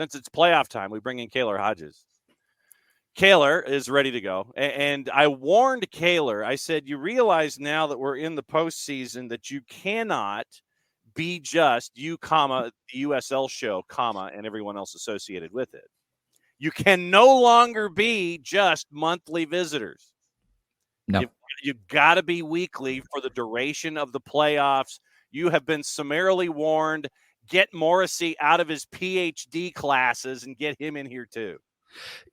since it's playoff time, we bring in Kaylor Hodges. Kaylor is ready to go. And I warned Kaylor, I said, you realize now that we're in the postseason that you cannot be just you, the USL show, and everyone else associated with it. You can no longer be just monthly visitors. No. You've got to be weekly for the duration of the playoffs. You have been summarily warned. Get Morrissey out of his PhD classes and get him in here too.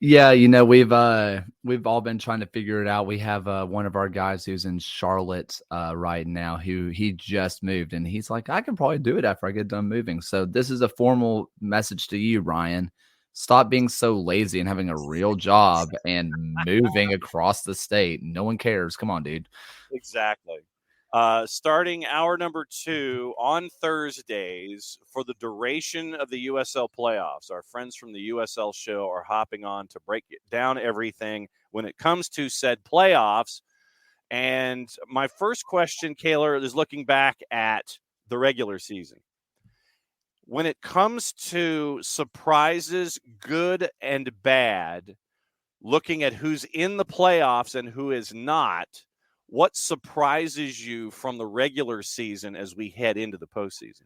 Yeah, we've all been trying to figure it out. We have one of our guys who's in Charlotte right now who he just moved, and he's like, I can probably do it after I get done moving. So this is a formal message to you, Ryan. Stop being so lazy and having a real job and moving across the state. No one cares. Come on, dude. Exactly. Starting hour number 2 on Thursdays for the duration of the USL playoffs. Our friends from the USL show are hopping on to break down everything when it comes to said playoffs. And my first question, Kaylor, is looking back at the regular season. When it comes to surprises, good and bad, looking at who's in the playoffs and who is not, what surprises you from the regular season as we head into the postseason?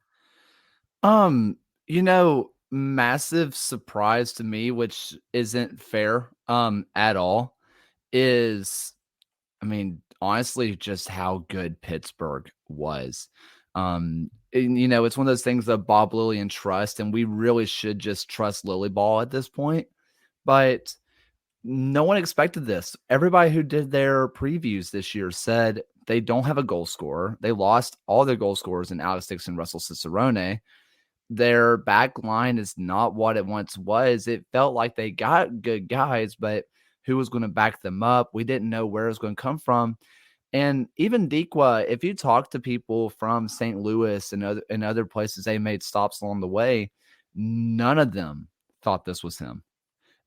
Massive surprise to me, which isn't fair at all, is, honestly, just how good Pittsburgh was. It's one of those things that Bob Lillian trust, and we really should just trust Lily Ball at this point. But no one expected this. Everybody who did their previews this year said they don't have a goal scorer. They lost all their goal scorers in Alex Dixon, Russell Cicerone. Their back line is not what it once was. It felt like they got good guys, but who was going to back them up? We didn't know where it was going to come from. And even Dikwa, if you talk to people from St. Louis and other places, they made stops along the way, none of them thought this was him.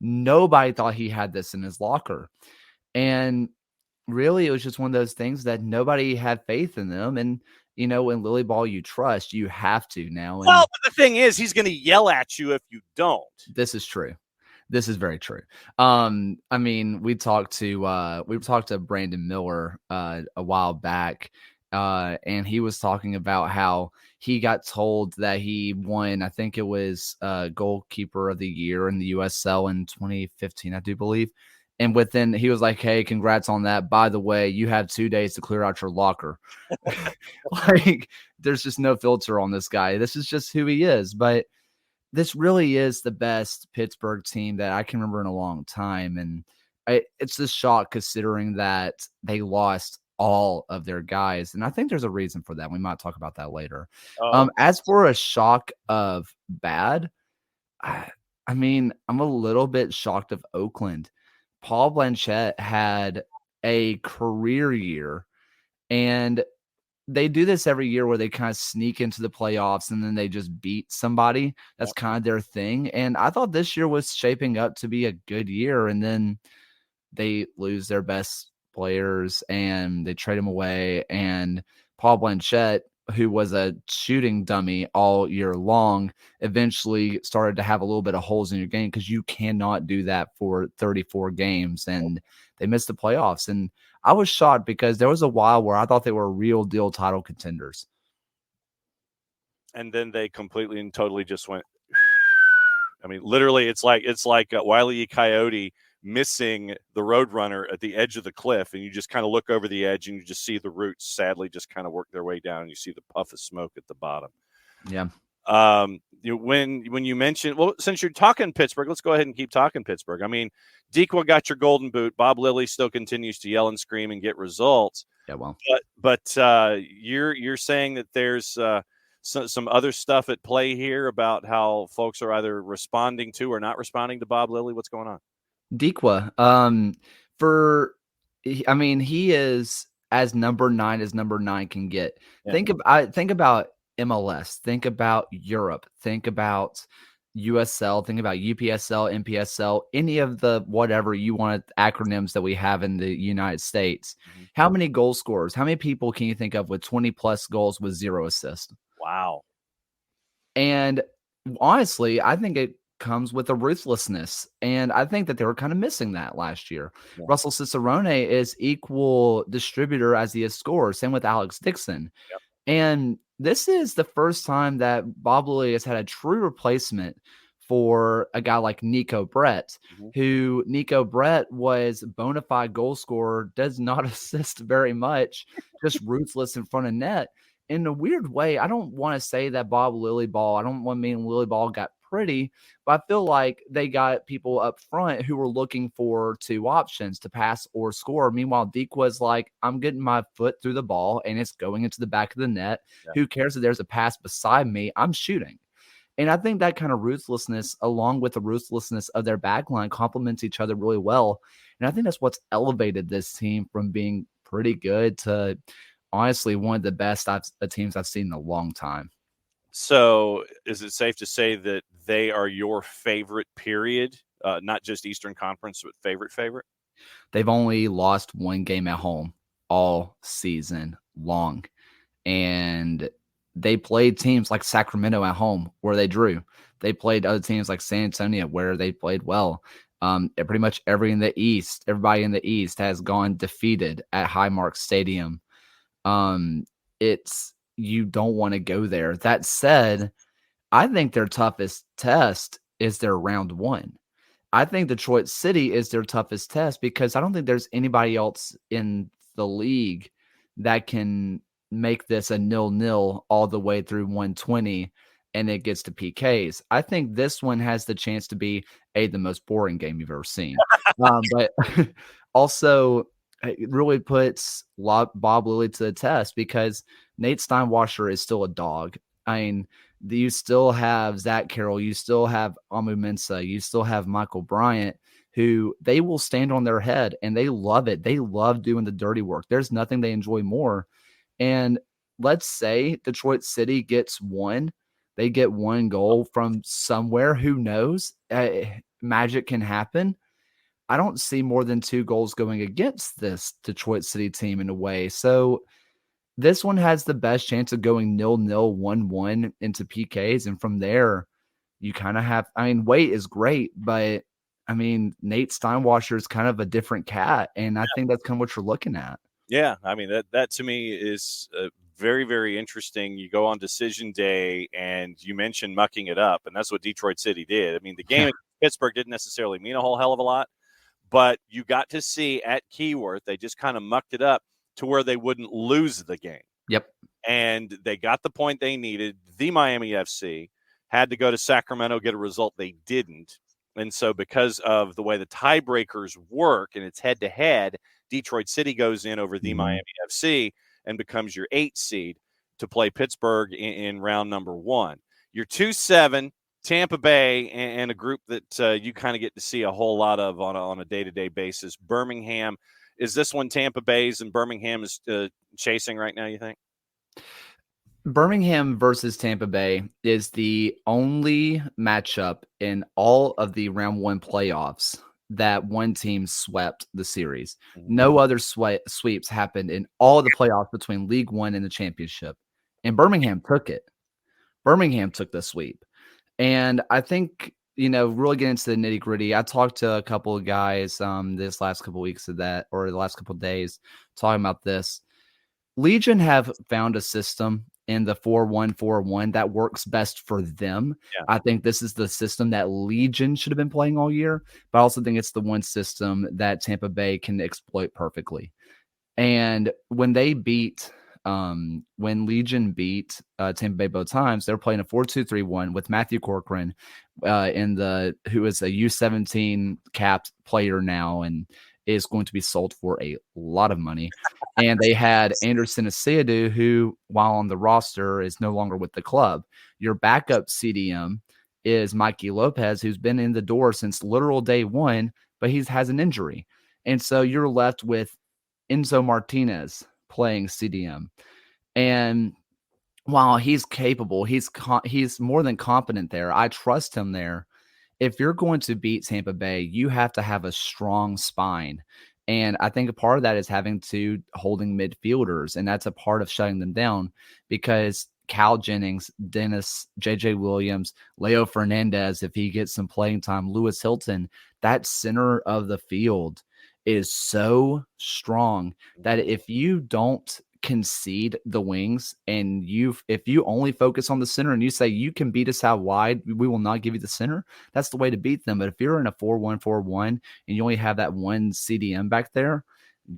Nobody thought he had this in his locker. And really, it was just one of those things that nobody had faith in them. And, in Lily Ball you trust, you have to now. And well, but the thing is, he's going to yell at you if you don't. This is true. This is very true. We talked to Brandon Miller a while back, and he was talking about how he got told that he won, I think it was goalkeeper of the year in the USL in 2015, I do believe. And within, he was like, hey, congrats on that. By the way, you have 2 days to clear out your locker. Like, there's just no filter on this guy. This is just who he is. But this really is the best Pittsburgh team that I can remember in a long time. And it's a shock considering that they lost all of their guys. And I think there's a reason for that. We might talk about that later. As for a shock of bad, I'm a little bit shocked of Oakland. Paul Blanchett had a career year, and they do this every year where they kind of sneak into the playoffs and then they just beat somebody. That's kind of their thing. And I thought this year was shaping up to be a good year, and then they lose their best players and they trade them away. And Paul Blanchett, who was a shooting dummy all year long, eventually started to have a little bit of holes in your game because you cannot do that for 34 games. And they missed the playoffs. And I was shocked because there was a while where I thought they were real deal title contenders. And then they completely and totally just went. Literally, it's like Wile E. Coyote missing the Roadrunner at the edge of the cliff, and you just kind of look over the edge and you just see the roots sadly just kind of work their way down, and you see the puff of smoke at the bottom. Yeah. When you mentioned, well, since you're talking Pittsburgh, let's go ahead and keep talking Pittsburgh. Dikwa got your golden boot. Bob Lilly still continues to yell and scream and get results. Yeah, well, but you're saying that there's some other stuff at play here about how folks are either responding to or not responding to Bob Lilly. What's going on? Dikwa, he is as number 9 can get. Yeah. Think about MLS, think about Europe, think about USL, think about UPSL, NPSL, any of the whatever you want acronyms that we have in the United States. Mm-hmm. How many goal scorers, how many people can you think of with 20 plus goals with 0 assists? Wow. And honestly, I think it comes with a ruthlessness. And I think that they were kind of missing that last year. Yeah. Russell Cicerone is equal distributor as he is scorer. Same with Alex Dixon. Yep. And this is the first time that Bob Lilly has had a true replacement for a guy like Niko Brett, Mm-hmm. who Niko Brett was bona fide goal scorer, does not assist very much, just ruthless in front of net. In a weird way, I don't want to say that Bob Lilly Ball, I don't want to mean Lilly Ball got pretty, but I feel like they got people up front who were looking for two options to pass or score. Meanwhile, Deke was like, I'm getting my foot through the ball and it's going into the back of the net. Yeah. Who cares if there's a pass beside me? I'm shooting. And I think that kind of ruthlessness, along with the ruthlessness of their backline, complements each other really well. And I think that's what's elevated this team from being pretty good to honestly one of the best teams I've seen in a long time. So is it safe to say that they are your favorite period, not just Eastern Conference, but favorite? They've only lost one game at home all season long. And they played teams like Sacramento at home where they drew. They played other teams like San Antonio where they played well. Pretty much everybody in the East has gone defeated at Highmark Stadium. You don't want to go there. That said, I think their toughest test is their round one. I think Detroit City is their toughest test because I don't think there's anybody else in the league that can make this a 0-0 all the way through 120 and it gets to PKs. I think this one has the chance to be the most boring game you've ever seen. But also it really puts Bob Lilly to the test because Nate Steinwasser is still a dog. I mean, you still have Zach Carroll, you still have Amu Mensah, you still have Michael Bryant, who they will stand on their head and they love it. They love doing the dirty work. There's nothing they enjoy more. And let's say Detroit City gets one. They get one goal from somewhere. Who knows? Magic can happen. I don't see more than 2 goals going against this Detroit City team in a way. So this one has the best chance of going 0-0, 1-1 into PKs. And from there, you kind of have, I mean, Waite is great, but I mean, Nate Steinwasser is kind of a different cat. And I think that's kind of what you're looking at. Yeah. I mean, that to me is very, very interesting. You go on decision day and you mentioned mucking it up, and that's what Detroit City did. I mean, the game against Pittsburgh didn't necessarily mean a whole hell of a lot, but you got to see at Keyworth, they just kind of mucked it up to where they wouldn't lose the game. Yep. And they got the point they needed. The Miami FC had to go to Sacramento, get a result they didn't. And so because of the way the tiebreakers work and it's head-to-head, Detroit City goes in over the Miami FC and becomes your 8 seed to play Pittsburgh in round number 1. Your 2-7, Tampa Bay, and a group that you kind of get to see a whole lot of on a day-to-day basis. Birmingham. Is this one Tampa Bay's and Birmingham is chasing right now, you think? Birmingham versus Tampa Bay is the only matchup in all of the round 1 playoffs that one team swept the series. Mm-hmm. No other sweeps happened in all of the playoffs between League One and the championship. And Birmingham took it. Birmingham took the sweep. And I think, really get into the nitty gritty. I talked to a couple of guys this last couple of weeks of that, or the last couple of days, talking about this. Legion have found a system in the 4-1-4-1 that works best for them. Yeah. I think this is the system that Legion should have been playing all year, but I also think it's the one system that Tampa Bay can exploit perfectly. And when Legion beat Tampa Bay both times, they're playing a 4-2-3-1 with Matthew Corcoran who is a U17 capped player now and is going to be sold for a lot of money. And they had Anderson Asiadu, who, while on the roster, is no longer with the club. Your backup CDM is Mikey Lopez, who's been in the door since literal day one, but he has an injury. And so you're left with Enzo Martinez playing CDM. And while he's capable, he's more than competent there. I trust him there. If you're going to beat Tampa Bay, you have to have a strong spine. And I think a part of that is having two holding midfielders, and that's a part of shutting them down because Cal Jennings, Dennis, JJ Williams, Leo Fernandez, if he gets some playing time, Lewis Hilton, that center of the field is so strong that if you don't concede the wings and if you only focus on the center and you say you can beat us out wide, we will not give you the center, that's the way to beat them. But if you're in a 4-1-4-1 and you only have that one CDM back there,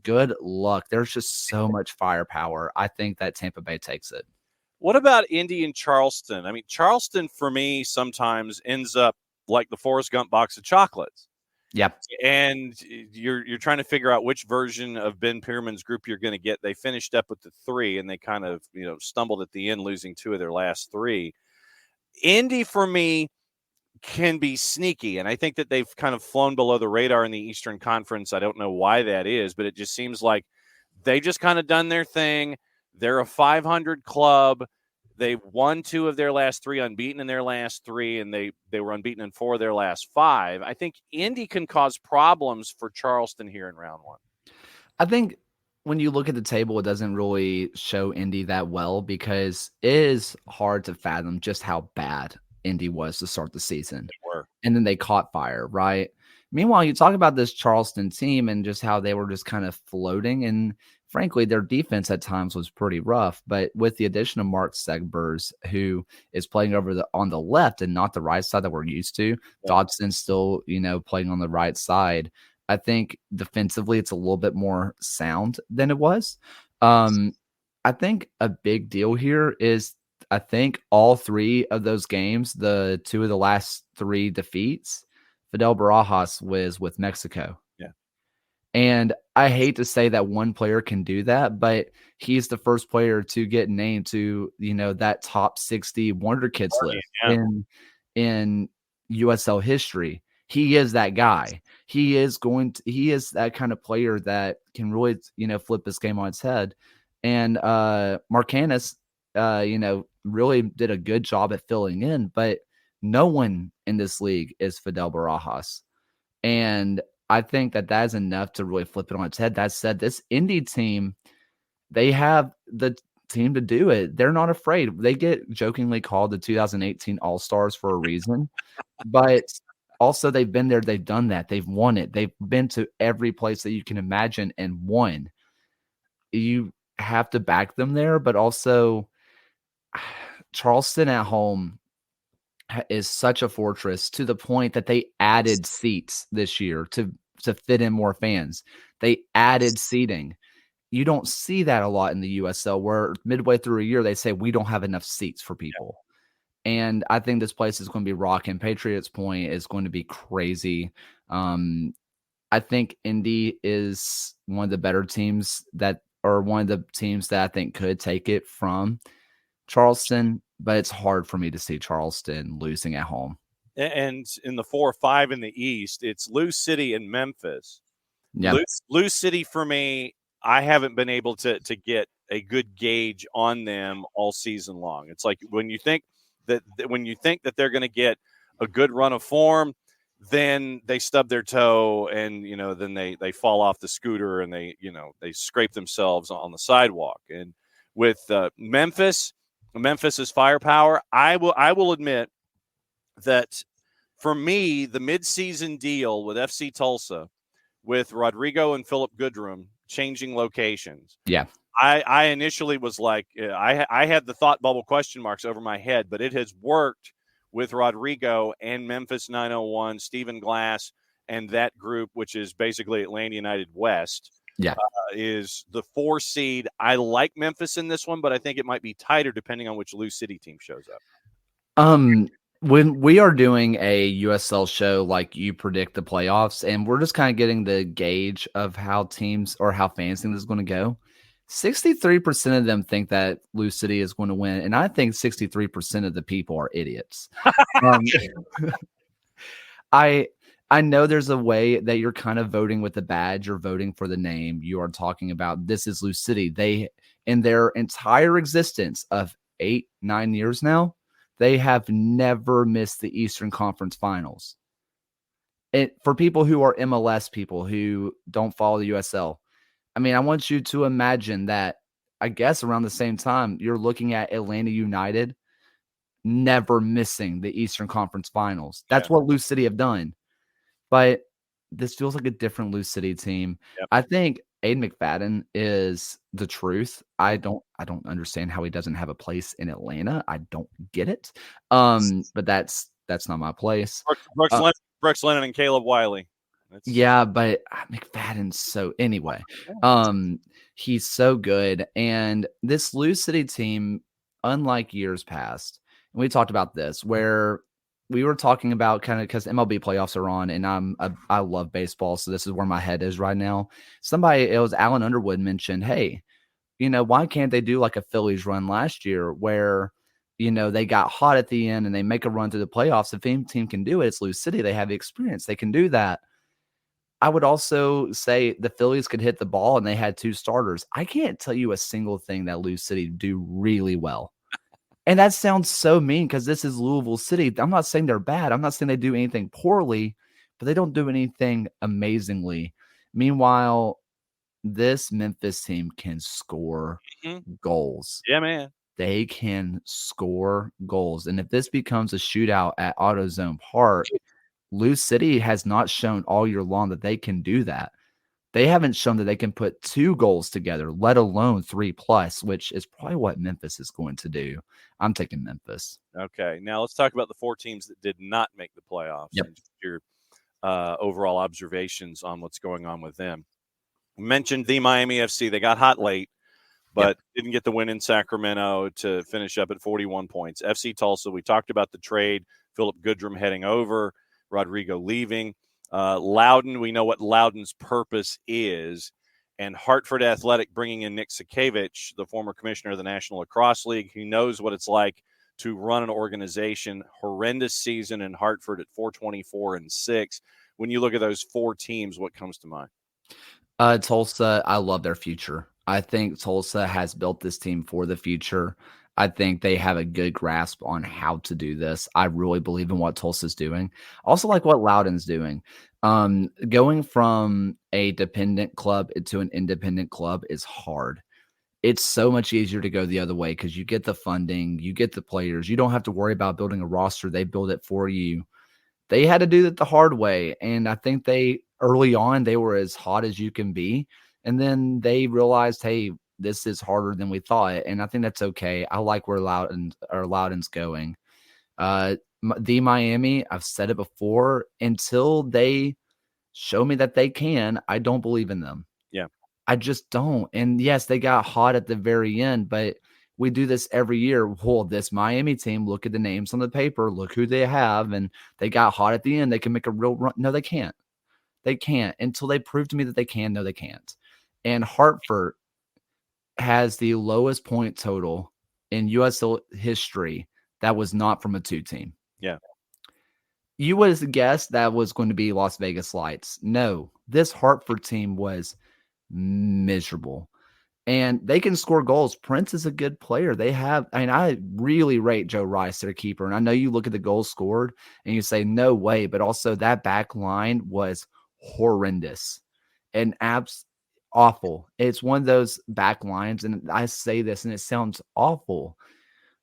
good luck. There's just so much firepower. I think that Tampa Bay takes it. What about Indy and Charleston? I mean, Charleston for me sometimes ends up like the Forrest Gump box of chocolates. Yep. And you're trying to figure out which version of Ben Pierman's group you're going to get. They finished up with the 3, and they kind of stumbled at the end, losing 2 of their last 3. Indy for me can be sneaky, and I think that they've kind of flown below the radar in the Eastern Conference. I don't know why that is, but it just seems like they just kind of done their thing. They're a 500 club. They won 2 of their last 3, unbeaten in their last 3, and they were unbeaten in 4 of their last 5. I think Indy can cause problems for Charleston here in round 1. I think when you look at the table, it doesn't really show Indy that well because it is hard to fathom just how bad Indy was to start the season. They were. And then they caught fire, right? Meanwhile, you talk about this Charleston team and just how they were just kind of floating. And frankly, their defense at times was pretty rough. But with the addition of Mark Segbers, who is playing on the left and not the right side that we're used to, Dodson still, playing on the right side. I think defensively it's a little bit more sound than it was. I think a big deal here is I think all 3 of those games, the 2 of the last 3 defeats, Fidel Barajas was with Mexico. Yeah. And I hate to say that one player can do that, but he's the first player to get named to, that top 60 Wonder Kids list in USL history. He is that guy. He is that kind of player that can really, flip this game on its head. And Marcanis, really did a good job at filling in, but no one in this league is Fidel Barajas. And I think that is enough to really flip it on its head. That said, this Indy team, they have the team to do it. They're not afraid. They get jokingly called the 2018 All-Stars for a reason, but also they've been there. They've done that. They've won it. They've been to every place that you can imagine and won. You have to back them there, but also Charleston at home is such a fortress to the point that they added seats this year to fit in more fans. They added seating. You don't see that a lot in the USL where midway through a year, they say we don't have enough seats for people. And I think this place is going to be rocking. Patriots Point is going to be crazy. I think Indy is one of the better teams one of the teams that I think could take it from Charleston, but it's hard for me to see Charleston losing at home. And in the 4 or 5 in the East, it's Lou City and Memphis. Yeah. Lou City for me, I haven't been able to get a good gauge on them all season long. It's like when you think that they're going to get a good run of form, then they stub their toe and then they fall off the scooter and they scrape themselves on the sidewalk. And with Memphis's firepower, I will admit that for me, the midseason deal with FC Tulsa, with Rodrigo and Philip Goodrum changing locations. Yeah. I initially was like, I had the thought bubble question marks over my head, but it has worked with Rodrigo and Memphis 901, Stephen Glass, and that group, which is basically Atlanta United West. Yeah. Is the 4 seed. I like Memphis in this one, but I think it might be tighter depending on which Lou City team shows up. When we are doing a USL show, like you predict the playoffs, and we're just kind of getting the gauge of how teams or how fans think this is going to go. 63% of them think that Lou City is going to win, and I think 63% of the people are idiots. I know there's a way that you're kind of voting with the badge or voting for the name. You are talking about this is Lou City. They, in their entire existence of 8-9 years now, they have never missed the Eastern Conference Finals. For people who are MLS people who don't follow the USL, I mean, I want you to imagine that I guess around the same time, you're looking at Atlanta United never missing the Eastern Conference Finals. That's Yeah. what Lou City have done. But this feels like a different Lou City team. Yep. I think Aiden McFadden is the truth. I Mhm. don't understand how he doesn't have a place in Atlanta. I don't get it. But that's not my place. Uh, Brooks Lennon and Caleb Wiley. That's yeah, but McFadden's so anyway. He's so good. And this Lou City team, unlike years past, and we talked about this, where we were talking about kind of because MLB playoffs are on, and I love baseball, so this is where my head is right now. It was Alan Underwood mentioned, hey, why can't they do like a Phillies run last year where they got hot at the end and they make a run to the playoffs? If any team can do it, it's Lou City. They have the experience. They can do that. I would also say the Phillies could hit the ball and they had 2 starters. I can't tell you a single thing that Lou City do really well. And that sounds so mean because this is Louisville City. I'm not saying they're bad. I'm not saying they do anything poorly, but they don't do anything amazingly. Meanwhile, this Memphis team can score Mhm. goals. Yeah, man. They can score goals. And if this becomes a shootout at AutoZone Park, Lou City has not shown all year long that they can do that. They haven't shown that they can put 2 goals together, let alone 3 plus, which is probably what Memphis is going to do. I'm taking Memphis. Okay, now let's talk about the 4 teams that did not make the playoffs Yep. and just your overall observations on what's going on with them. You mentioned the Miami FC. They got hot late, but didn't get the win in Sacramento to finish up at 41 points. FC Tulsa, we talked about the trade, Philip Goodrum heading over, Rodrigo leaving. Loudon, we know what Loudon's purpose is. And Hartford Athletic bringing in Nick Sakevich, the former commissioner of the National Lacrosse League. He knows what it's like to run an organization. Horrendous season in Hartford at 424-6. When you look at those 4 teams, what comes to mind? Tulsa, I love their future. I think Tulsa has built this team for the future. I think they have a good grasp on how to do this. I really believe in what Tulsa's doing. Also like what Loudon's doing. Going from a dependent club to an independent club is hard. It's so much easier to go the other way because you get the funding, you get the players. You don't have to worry about building a roster. They build it for you. They had to do it the hard way, and I think early on, they were as hot as you can be, and then they realized, "Hey, this is harder than we thought," and I think that's okay. I like where Loudon's going. The Miami, I've said it before, until they show me that they can, I don't believe in them. Yeah. I just don't. And yes, they got hot at the very end, but we do this every year. Well, this Miami team, look at the names on the paper, look who they have, and they got hot at the end. They can make a real run. No, they can't. They can't until they prove to me that they can. No, they can't. And Hartford has the lowest point total in USL history that was not from a 2 team. Yeah. You would have guessed that was going to be Las Vegas Lights. No, this Hartford team was miserable. And they can score goals. Prince is a good player. I really rate Joe Rice, their keeper. And I know you look at the goals scored and you say, no way. But also that back line was horrendous and awful. It's one of those back lines. And I say this and it sounds awful.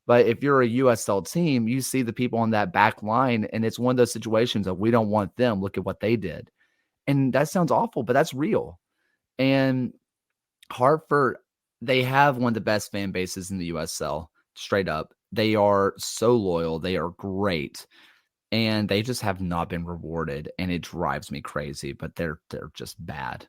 But if you're a USL team, you see the people on that back line, and it's one of those situations of we don't want them. Look at what they did. And that sounds awful, but that's real. And Hartford, they have one of the best fan bases in the USL, straight up. They are so loyal. They are great. And they just have not been rewarded. And it drives me crazy, but they're just bad.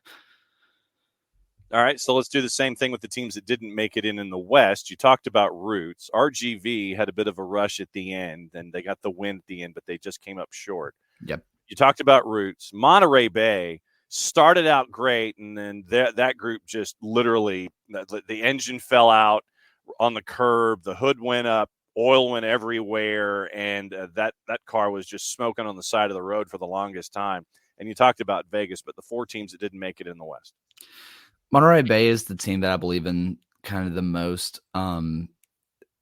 All right, so let's do the same thing with the teams that didn't make it in the West. You talked about Roots. RGV had a bit of a rush at the end, and they got the win at the end, but they just came up short. Yep. You talked about Roots. Monterey Bay started out great, and then that group just literally the engine fell out on the curb, the hood went up, oil went everywhere, and that car was just smoking on the side of the road for the longest time. And you talked about Vegas, but the 4 teams that didn't make it in the West. Monterey Bay is the team that I believe in kind of the most.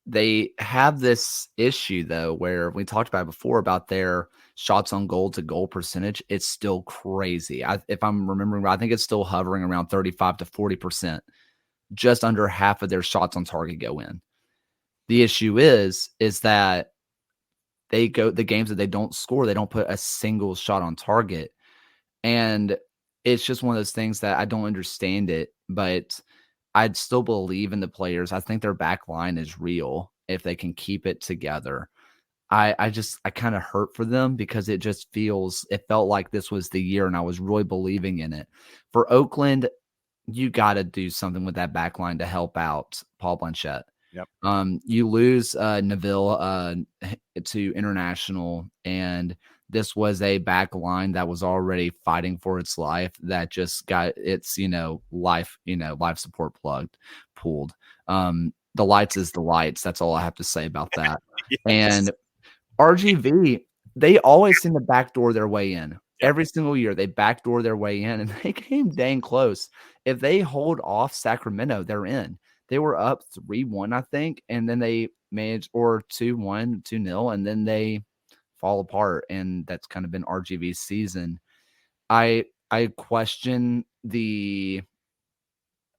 They have this issue, though, where we talked about it before about their shots on goal to goal percentage. It's still crazy. If I'm remembering right, I think it's still hovering around 35 to 40%. just under half of their shots on target go in. The issue is that the games that they don't score, they don't put a single shot on target. And it's just one of those things that I don't understand it, but I'd still believe in the players. I think their back line is real if they can keep it together. I kind of hurt for them because it felt like this was the year and I was really believing in it. For Oakland, you got to do something with that back line to help out Paul Blanchette. Yep. You lose Neville to international, and this was a back line that was already fighting for its life that just got its life support pulled. The lights is the lights. That's all I have to say about that. Yes. And RGV, they always seem to backdoor their way in. Yep. Every single year, they backdoor their way in, and they came dang close. If they hold off Sacramento, they're in. They were up 3-1, I think, and then they managed, or 2-1, 2-0, and then they fall apart, and that's kind of been RGV's season. I question the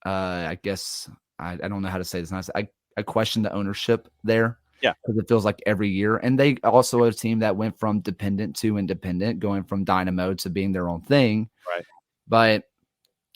I guess I don't know how to say this nice. I question the ownership there. Yeah. Because it feels like every year. And they also a team that went from dependent to independent, going from Dynamo to being their own thing. Right. But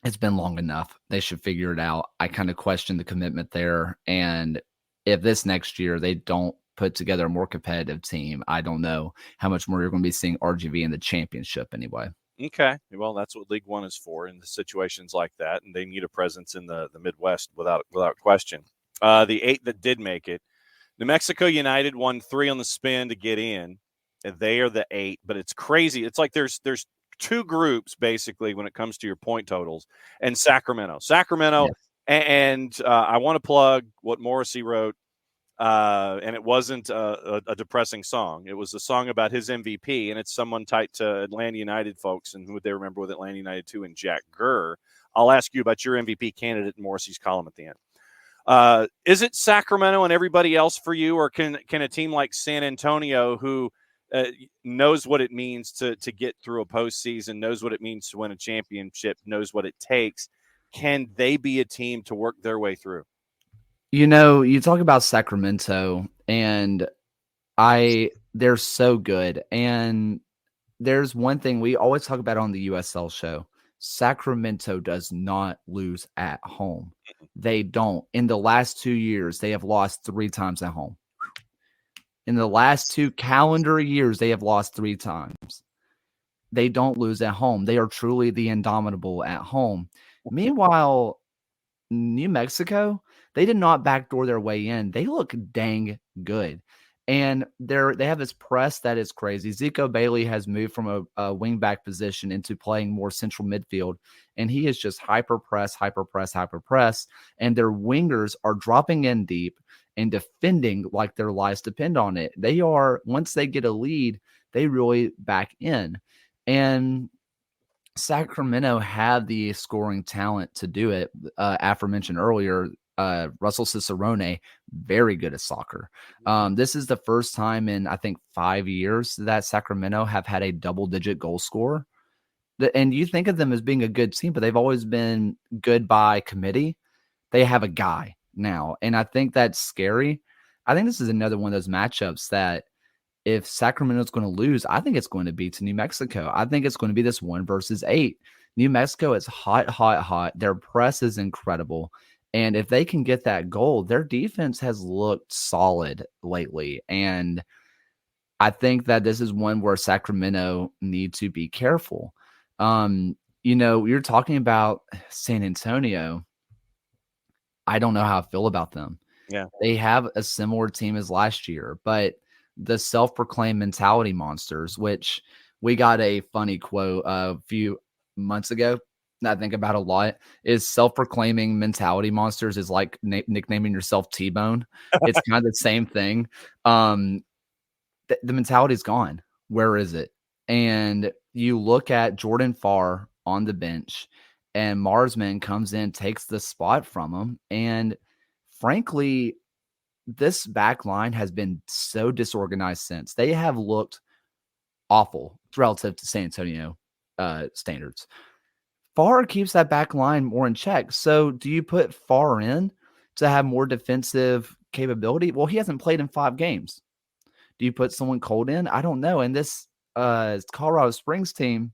it's been long enough. They should figure it out. I kind of question the commitment there. And if this next year they don't put together a more competitive team, I don't know how much more you're going to be seeing RGV in the championship anyway. Okay. Well, that's what League One is for in the situations like that. And they need a presence in the Midwest without question. The 8 that did make it, New Mexico United won 3 on the spin to get in. And they are the 8, but it's crazy. It's like there's 2 groups basically when it comes to your point totals, and Sacramento. Yes. And I want to plug what Morrissey wrote, and it wasn't a depressing song. It was a song about his MVP, and it's someone tight to Atlanta United folks, and who would they remember with Atlanta United too, and Jack Gurr. I'll ask you about your MVP candidate in Morrissey's column at the end. Is it Sacramento and everybody else for you, or can a team like San Antonio, who knows what it means to get through a postseason, knows what it means to win a championship, knows what it takes, can they be a team to work their way through? You talk about Sacramento, and they're so good. And there's one thing we always talk about on the USL show. Sacramento does not lose at home. They don't. In the last 2 years, they have lost 3 times at home. In the last 2 calendar years, they have lost 3 times. They don't lose at home. They are truly the indomitable at home. Meanwhile, New Mexico, they did not backdoor their way in. They look dang good. And they have this press that is crazy. Zico Bailey has moved from a wingback position into playing more central midfield, and he is just hyper press. And their wingers are dropping in deep and defending like their lives depend on it. They are, once they get a lead, they really back in. And Sacramento had the scoring talent to do it. Aforementioned earlier, Russell Cicerone, very good at soccer. This is the first time in, I think, 5 years that Sacramento have had a double-digit goal scorer. And you think of them as being a good team, but they've always been good by committee. They have a guy now, and I think that's scary. I think this is another one of those matchups that if Sacramento's going to lose, I think it's going to be to New Mexico. I think it's going to be this 1 versus 8. New Mexico is hot. Their press is incredible. And if they can get that goal, their defense has looked solid lately. And I think that this is one where Sacramento needs to be careful. You're talking about San Antonio. I don't know how I feel about them. Yeah. They have a similar team as last year, but the self-proclaimed mentality monsters, which we got a funny quote a few months ago that I think about a lot, is self-proclaiming mentality monsters is like nicknaming yourself T-Bone. It's kind of the same thing. The mentality is gone. Where is it? And you look at Jordan Farr on the bench, and Marsman comes in, takes the spot from him. And frankly, this back line has been so disorganized since. They have looked awful relative to San Antonio standards. Farr keeps that back line more in check. So do you put Farr in to have more defensive capability? Well, he hasn't played in 5 games. Do you put someone cold in? I don't know. And this Colorado Springs team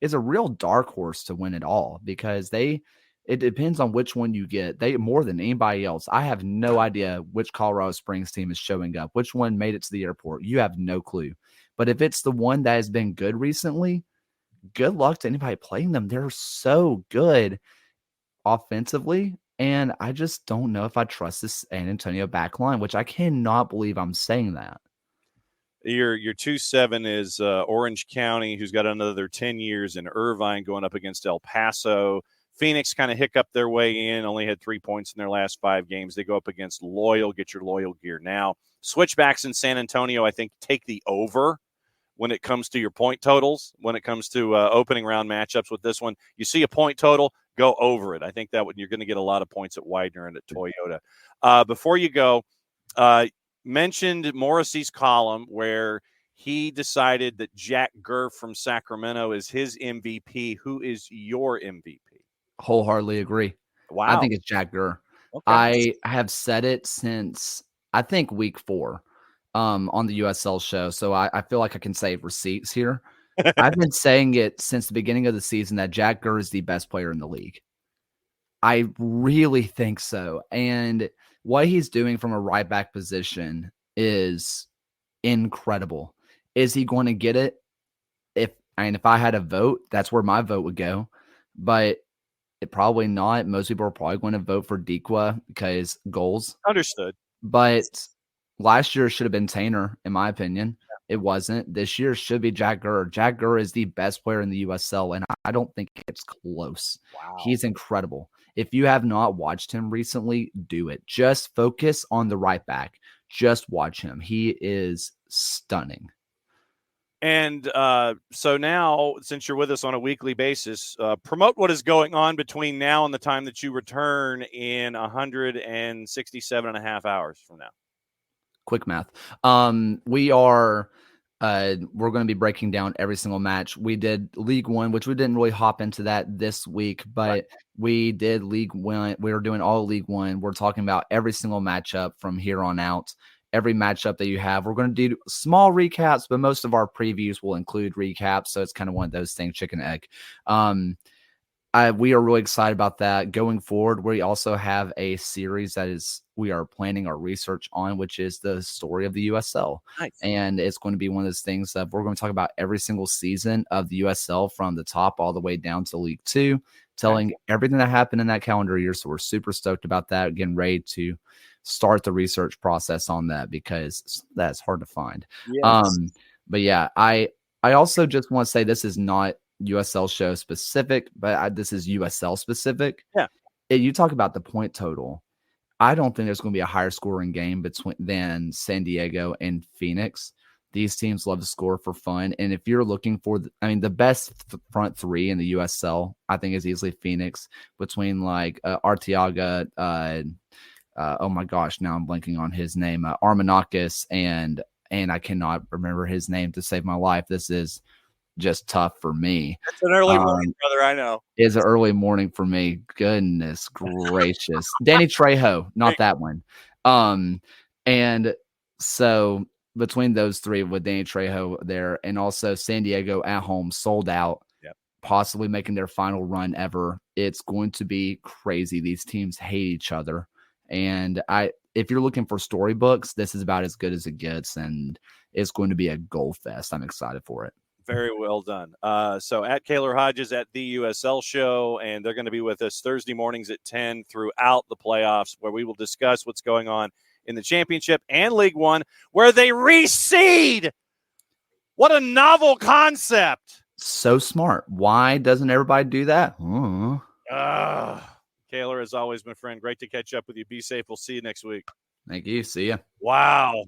is a real dark horse to win it all because it depends on which one you get. They more than anybody else. I have no idea which Colorado Springs team is showing up, which one made it to the airport. You have no clue. But if it's the one that has been good recently, good luck to anybody playing them. They're so good offensively. And I just don't know if I trust this San Antonio back line, which I cannot believe I'm saying that. Your 2-7 is Orange County, who's got another 10 years in Irvine going up against El Paso. Phoenix kind of hiccuped their way in, only had 3 points in their last 5 games. They go up against Loyal. Get your Loyal gear now. Switchbacks in San Antonio, I think, take the over when it comes to your point totals, when it comes to opening round matchups with this one. You see a point total, go over it. I think that you're going to get a lot of points at Widener and at Toyota. Before you go, mentioned Morrissey's column where he decided that Jack Gurr from Sacramento is his MVP. Who is your MVP? Wholeheartedly agree. Wow. I think it's Jack Gurr. Okay. I have said it since, I think, week 4 on the USL show, so I feel like I can save receipts here. I've been saying it since the beginning of the season that Jack Gurr is the best player in the league. I really think so. And what he's doing from a right back position is incredible. Is he going to get it? If I had a vote, that's where my vote would go. But probably not. Most people are probably going to vote for Dikwa because goals. Understood. But last year should have been Tainer, in my opinion. It wasn't. This year should be Jack Gurr. Jack Gurr is the best player in the USL, and I don't think it's close. Wow. He's incredible. If you have not watched him recently, do it. Just focus on the right back. Just watch him. He is stunning. And so now, since you're with us on a weekly basis, promote what is going on between now and the time that you return in 167 and a half hours from now. Quick math. We're going to be breaking down every single match. We did League One, which we didn't really hop into that this week, but we did League One. We were doing all League One. We're talking about every single matchup from here on out. Every matchup that you have. We're going to do small recaps, but most of our previews will include recaps. So it's kind of one of those things, chicken egg. We are really excited about that. Going forward, we also have a series we are planning our research on, which is the story of the USL. Nice. And it's going to be one of those things that we're going to talk about every single season of the USL from the top all the way down to League 2, telling everything that happened in that calendar year. So we're super stoked about that, getting ready to start the research process on that because that's hard to find. Yes. But yeah, I also just want to say this is not USL show specific, but this is USL specific. Yeah. You talk about the point total. I don't think there's going to be a higher scoring game than San Diego and Phoenix. These teams love to score for fun. And if you're looking for, the best front 3 in the USL, I think is easily Phoenix between like Arteaga, oh my gosh, now I'm blanking on his name, Armanakis, and I cannot remember his name to save my life. This is just tough for me. It's an early morning, brother, I know. It's an early morning for me. Goodness gracious. Danny Trejo, not that one. And so between those 3 with Danny Trejo there, and also San Diego at home, sold out, possibly making their final run ever. It's going to be crazy. These teams hate each other. And if you're looking for storybooks, this is about as good as it gets, and it's going to be a goal fest. I'm excited for it. Very well done. So at Kaylor Hodges at the USL show, and they're going to be with us Thursday mornings at 10 throughout the playoffs, where we will discuss what's going on in the championship and League One, where they reseed. What a novel concept. So smart. Why doesn't everybody do that? Kaylor, as always, my friend, great to catch up with you. Be safe. We'll see you next week. Thank you. See ya. Wow.